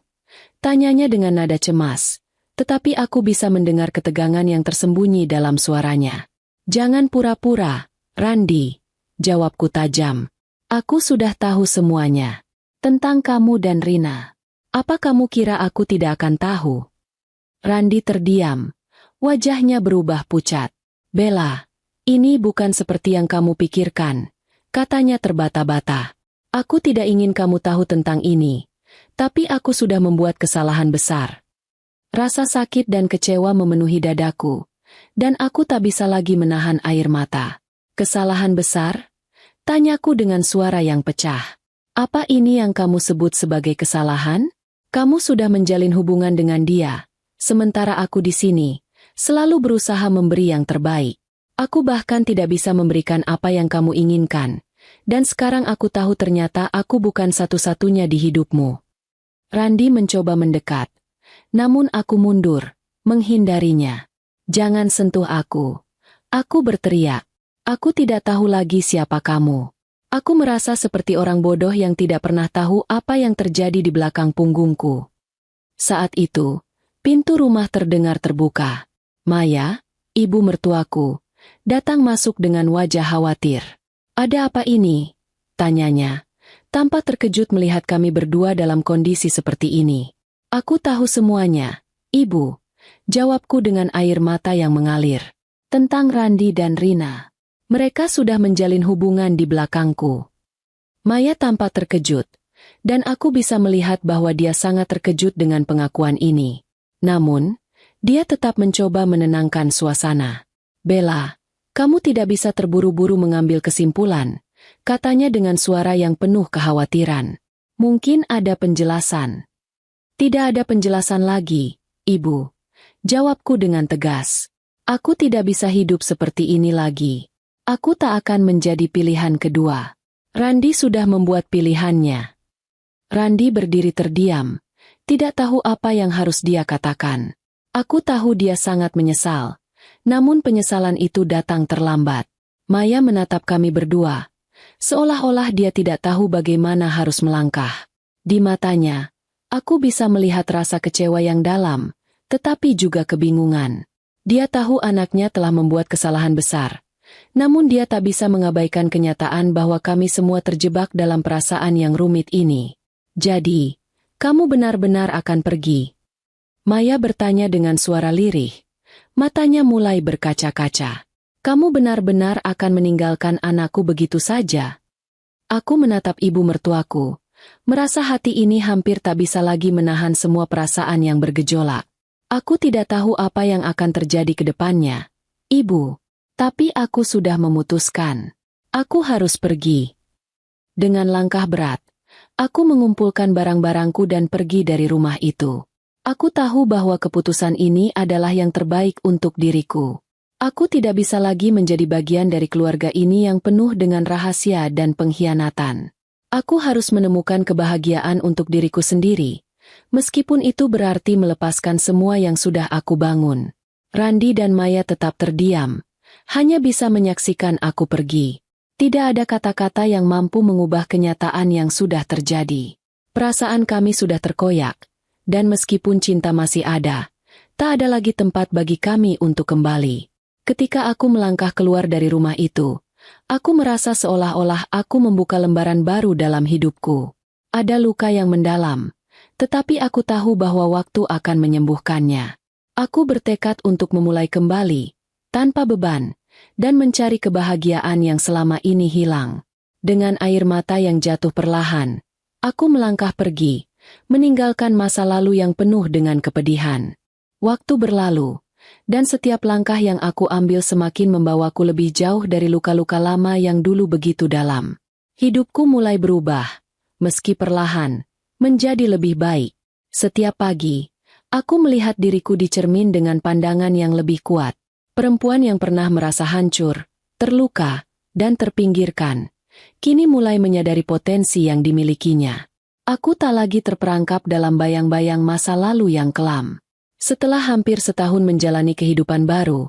Tanyanya dengan nada cemas, tetapi aku bisa mendengar ketegangan yang tersembunyi dalam suaranya. "Jangan pura-pura, Randi," jawabku tajam. "Aku sudah tahu semuanya. Tentang kamu dan Rina. Apa kamu kira aku tidak akan tahu?" Randi terdiam. Wajahnya berubah pucat. "Bella, ini bukan seperti yang kamu pikirkan," katanya terbata-bata. "Aku tidak ingin kamu tahu tentang ini, tapi aku sudah membuat kesalahan besar." Rasa sakit dan kecewa memenuhi dadaku, dan aku tak bisa lagi menahan air mata. "Kesalahan besar?" tanyaku dengan suara yang pecah. "Apa ini yang kamu sebut sebagai kesalahan? Kamu sudah menjalin hubungan dengan dia, sementara aku di sini, selalu berusaha memberi yang terbaik. Aku bahkan tidak bisa memberikan apa yang kamu inginkan, dan sekarang aku tahu ternyata aku bukan satu-satunya di hidupmu." Randi mencoba mendekat, namun aku mundur, menghindarinya. "Jangan sentuh aku." Aku berteriak. "Aku tidak tahu lagi siapa kamu." Aku merasa seperti orang bodoh yang tidak pernah tahu apa yang terjadi di belakang punggungku. Saat itu, pintu rumah terdengar terbuka. Maya, ibu mertuaku, datang masuk dengan wajah khawatir. "Ada apa ini?" tanyanya, tanpa terkejut melihat kami berdua dalam kondisi seperti ini. "Aku tahu semuanya, Ibu," jawabku dengan air mata yang mengalir. "Tentang Randi dan Rina. Mereka sudah menjalin hubungan di belakangku." Maya tampak terkejut, dan aku bisa melihat bahwa dia sangat terkejut dengan pengakuan ini. Namun, dia tetap mencoba menenangkan suasana. "Bella, kamu tidak bisa terburu-buru mengambil kesimpulan," katanya dengan suara yang penuh kekhawatiran. "Mungkin ada penjelasan." "Tidak ada penjelasan lagi, Ibu," jawabku dengan tegas. "Aku tidak bisa hidup seperti ini lagi. Aku tak akan menjadi pilihan kedua. Randi sudah membuat pilihannya." Randi berdiri terdiam, tidak tahu apa yang harus dia katakan. Aku tahu dia sangat menyesal, namun penyesalan itu datang terlambat. Maya menatap kami berdua, seolah-olah dia tidak tahu bagaimana harus melangkah. Di matanya, Aku bisa melihat rasa kecewa yang dalam, tetapi juga kebingungan. Dia tahu anaknya telah membuat kesalahan besar. Namun dia tak bisa mengabaikan kenyataan bahwa kami semua terjebak dalam perasaan yang rumit ini. Jadi, kamu benar-benar akan pergi? Maya bertanya dengan suara lirih. Matanya mulai berkaca-kaca. Kamu benar-benar akan meninggalkan anakku begitu saja? Aku menatap ibu mertuaku, merasa hati ini hampir tak bisa lagi menahan semua perasaan yang bergejolak. Aku tidak tahu apa yang akan terjadi ke depannya. Ibu, tapi aku sudah memutuskan. Aku harus pergi. Dengan langkah berat, aku mengumpulkan barang-barangku dan pergi dari rumah itu. Aku tahu bahwa keputusan ini adalah yang terbaik untuk diriku. Aku tidak bisa lagi menjadi bagian dari keluarga ini yang penuh dengan rahasia dan pengkhianatan. Aku harus menemukan kebahagiaan untuk diriku sendiri, meskipun itu berarti melepaskan semua yang sudah aku bangun. Randi dan Maya tetap terdiam, hanya bisa menyaksikan aku pergi. Tidak ada kata-kata yang mampu mengubah kenyataan yang sudah terjadi. Perasaan kami sudah terkoyak, dan meskipun cinta masih ada, tak ada lagi tempat bagi kami untuk kembali. Ketika aku melangkah keluar dari rumah itu, aku merasa seolah-olah aku membuka lembaran baru dalam hidupku. Ada luka yang mendalam, tetapi aku tahu bahwa waktu akan menyembuhkannya. Aku bertekad untuk memulai kembali, tanpa beban, dan mencari kebahagiaan yang selama ini hilang. Dengan air mata yang jatuh perlahan, aku melangkah pergi, meninggalkan masa lalu yang penuh dengan kepedihan. Waktu berlalu, dan setiap langkah yang aku ambil semakin membawaku lebih jauh dari luka-luka lama yang dulu begitu dalam. Hidupku mulai berubah, meski perlahan, menjadi lebih baik. Setiap pagi, aku melihat diriku di cermin dengan pandangan yang lebih kuat. Perempuan yang pernah merasa hancur, terluka, dan terpinggirkan, kini mulai menyadari potensi yang dimilikinya. Aku tak lagi terperangkap dalam bayang-bayang masa lalu yang kelam. Setelah hampir setahun menjalani kehidupan baru,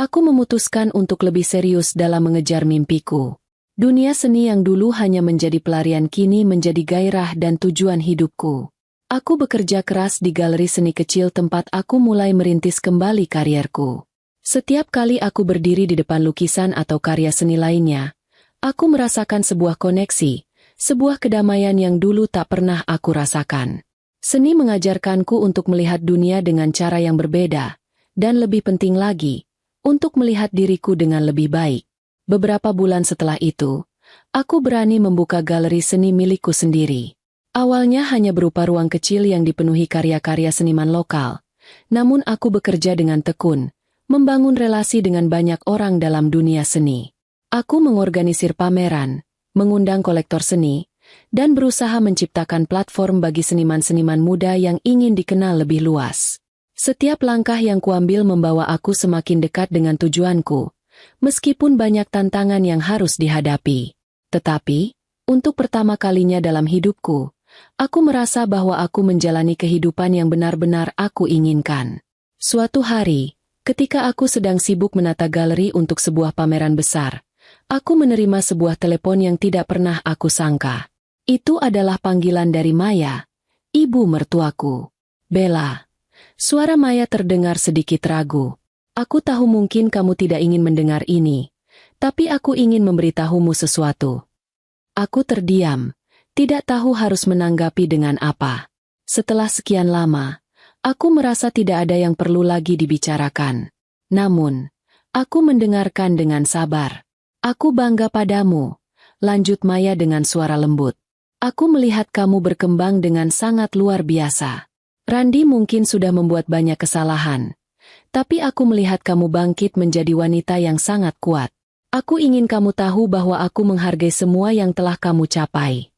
aku memutuskan untuk lebih serius dalam mengejar mimpiku. Dunia seni yang dulu hanya menjadi pelarian kini menjadi gairah dan tujuan hidupku. Aku bekerja keras di galeri seni kecil tempat aku mulai merintis kembali karierku. Setiap kali aku berdiri di depan lukisan atau karya seni lainnya, aku merasakan sebuah koneksi, sebuah kedamaian yang dulu tak pernah aku rasakan. Seni mengajarkanku untuk melihat dunia dengan cara yang berbeda, dan lebih penting lagi, untuk melihat diriku dengan lebih baik. Beberapa bulan setelah itu, aku berani membuka galeri seni milikku sendiri. Awalnya hanya berupa ruang kecil yang dipenuhi karya-karya seniman lokal, namun aku bekerja dengan tekun, membangun relasi dengan banyak orang dalam dunia seni. Aku mengorganisir pameran, mengundang kolektor seni, dan berusaha menciptakan platform bagi seniman-seniman muda yang ingin dikenal lebih luas. Setiap langkah yang kuambil membawa aku semakin dekat dengan tujuanku, meskipun banyak tantangan yang harus dihadapi. Tetapi, untuk pertama kalinya dalam hidupku, aku merasa bahwa aku menjalani kehidupan yang benar-benar aku inginkan. Suatu hari, ketika aku sedang sibuk menata galeri untuk sebuah pameran besar, aku menerima sebuah telepon yang tidak pernah aku sangka. Itu adalah panggilan dari Maya, ibu mertuaku. Bella. Suara Maya terdengar sedikit ragu. Aku tahu mungkin kamu tidak ingin mendengar ini, tapi aku ingin memberitahumu sesuatu. Aku terdiam, tidak tahu harus menanggapi dengan apa. Setelah sekian lama, aku merasa tidak ada yang perlu lagi dibicarakan. Namun, aku mendengarkan dengan sabar. Aku bangga padamu, lanjut Maya dengan suara lembut. Aku melihat kamu berkembang dengan sangat luar biasa. Randi mungkin sudah membuat banyak kesalahan, tapi aku melihat kamu bangkit menjadi wanita yang sangat kuat. Aku ingin kamu tahu bahwa aku menghargai semua yang telah kamu capai.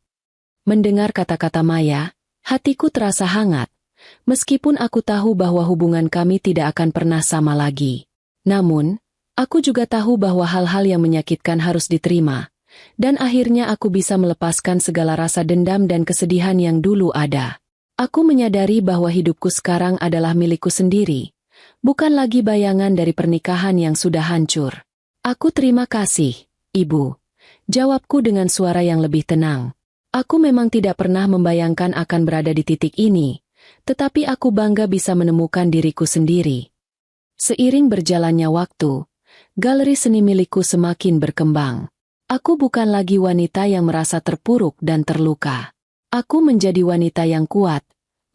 Mendengar kata-kata Maya, hatiku terasa hangat, meskipun aku tahu bahwa hubungan kami tidak akan pernah sama lagi. Namun, aku juga tahu bahwa hal-hal yang menyakitkan harus diterima. Dan akhirnya aku bisa melepaskan segala rasa dendam dan kesedihan yang dulu ada. Aku menyadari bahwa hidupku sekarang adalah milikku sendiri, bukan lagi bayangan dari pernikahan yang sudah hancur. Aku terima kasih, Ibu. Jawabku dengan suara yang lebih tenang. Aku memang tidak pernah membayangkan akan berada di titik ini, tetapi aku bangga bisa menemukan diriku sendiri. Seiring berjalannya waktu, galeri seni milikku semakin berkembang. Aku bukan lagi wanita yang merasa terpuruk dan terluka. Aku menjadi wanita yang kuat,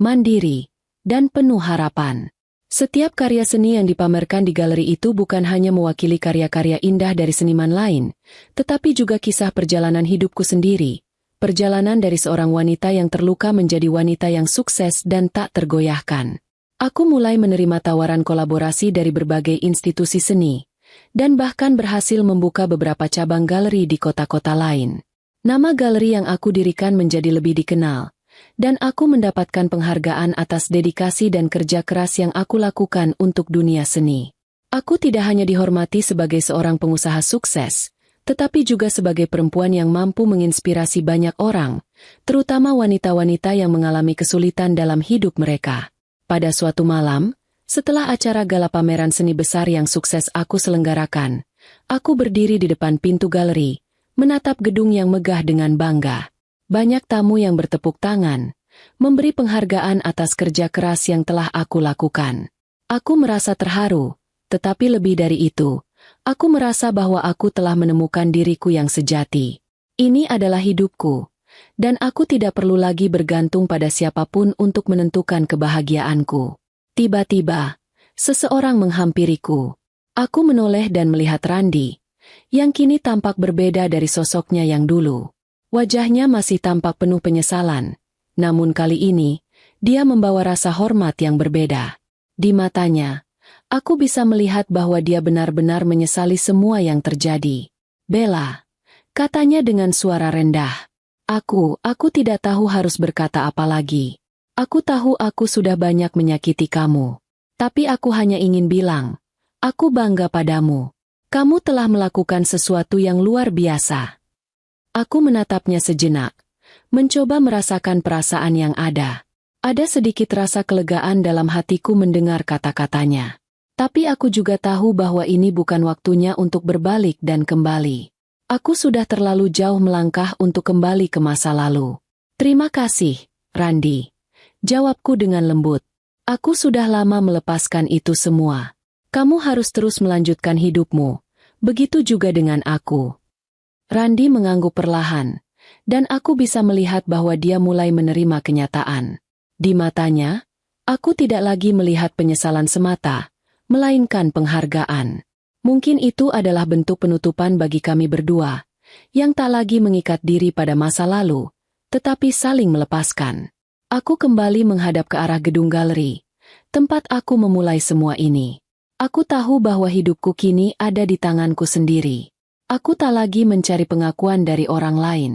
mandiri, dan penuh harapan. Setiap karya seni yang dipamerkan di galeri itu bukan hanya mewakili karya-karya indah dari seniman lain, tetapi juga kisah perjalanan hidupku sendiri. Perjalanan dari seorang wanita yang terluka menjadi wanita yang sukses dan tak tergoyahkan. Aku mulai menerima tawaran kolaborasi dari berbagai institusi seni, dan bahkan berhasil membuka beberapa cabang galeri di kota-kota lain. Nama galeri yang aku dirikan menjadi lebih dikenal, dan aku mendapatkan penghargaan atas dedikasi dan kerja keras yang aku lakukan untuk dunia seni. Aku tidak hanya dihormati sebagai seorang pengusaha sukses, tetapi juga sebagai perempuan yang mampu menginspirasi banyak orang, terutama wanita-wanita yang mengalami kesulitan dalam hidup mereka. Pada suatu malam, setelah acara gala pameran seni besar yang sukses aku selenggarakan, aku berdiri di depan pintu galeri, menatap gedung yang megah dengan bangga. Banyak tamu yang bertepuk tangan, memberi penghargaan atas kerja keras yang telah aku lakukan. Aku merasa terharu, tetapi lebih dari itu, aku merasa bahwa aku telah menemukan diriku yang sejati. Ini adalah hidupku, dan aku tidak perlu lagi bergantung pada siapapun untuk menentukan kebahagiaanku. Tiba-tiba, seseorang menghampiriku. Aku menoleh dan melihat Randi, yang kini tampak berbeda dari sosoknya yang dulu. Wajahnya masih tampak penuh penyesalan, namun kali ini, dia membawa rasa hormat yang berbeda. Di matanya, aku bisa melihat bahwa dia benar-benar menyesali semua yang terjadi. "Bella," katanya dengan suara rendah. Aku tidak tahu harus berkata apa lagi. Aku tahu aku sudah banyak menyakiti kamu. Tapi aku hanya ingin bilang, aku bangga padamu. Kamu telah melakukan sesuatu yang luar biasa." Aku menatapnya sejenak, mencoba merasakan perasaan yang ada. Ada sedikit rasa kelegaan dalam hatiku mendengar kata-katanya. Tapi aku juga tahu bahwa ini bukan waktunya untuk berbalik dan kembali. Aku sudah terlalu jauh melangkah untuk kembali ke masa lalu. "Terima kasih, Randi," jawabku dengan lembut. "Aku sudah lama melepaskan itu semua. Kamu harus terus melanjutkan hidupmu. Begitu juga dengan aku." Randi mengangguk perlahan, dan aku bisa melihat bahwa dia mulai menerima kenyataan. Di matanya, aku tidak lagi melihat penyesalan semata, melainkan penghargaan. Mungkin itu adalah bentuk penutupan bagi kami berdua, yang tak lagi mengikat diri pada masa lalu, tetapi saling melepaskan. Aku kembali menghadap ke arah gedung galeri, tempat aku memulai semua ini. Aku tahu bahwa hidupku kini ada di tanganku sendiri. Aku tak lagi mencari pengakuan dari orang lain.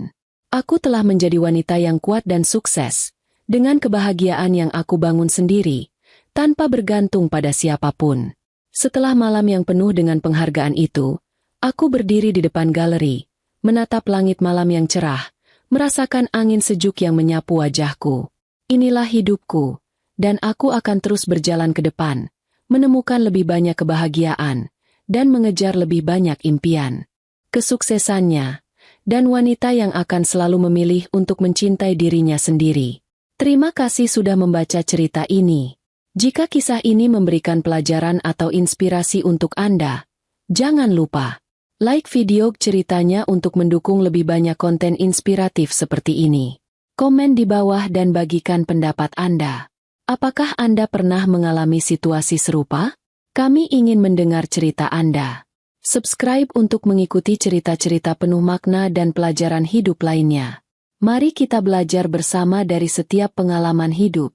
Aku telah menjadi wanita yang kuat dan sukses, dengan kebahagiaan yang aku bangun sendiri, tanpa bergantung pada siapapun. Setelah malam yang penuh dengan penghargaan itu, aku berdiri di depan galeri, menatap langit malam yang cerah, merasakan angin sejuk yang menyapu wajahku. Inilah hidupku, dan aku akan terus berjalan ke depan, menemukan lebih banyak kebahagiaan, dan mengejar lebih banyak impian. Kesuksesannya, dan wanita yang akan selalu memilih untuk mencintai dirinya sendiri. Terima kasih sudah membaca cerita ini. Jika kisah ini memberikan pelajaran atau inspirasi untuk Anda, jangan lupa like video ceritanya untuk mendukung lebih banyak konten inspiratif seperti ini. Komen di bawah dan bagikan pendapat Anda. Apakah Anda pernah mengalami situasi serupa? Kami ingin mendengar cerita Anda. Subscribe untuk mengikuti cerita-cerita penuh makna dan pelajaran hidup lainnya. Mari kita belajar bersama dari setiap pengalaman hidup.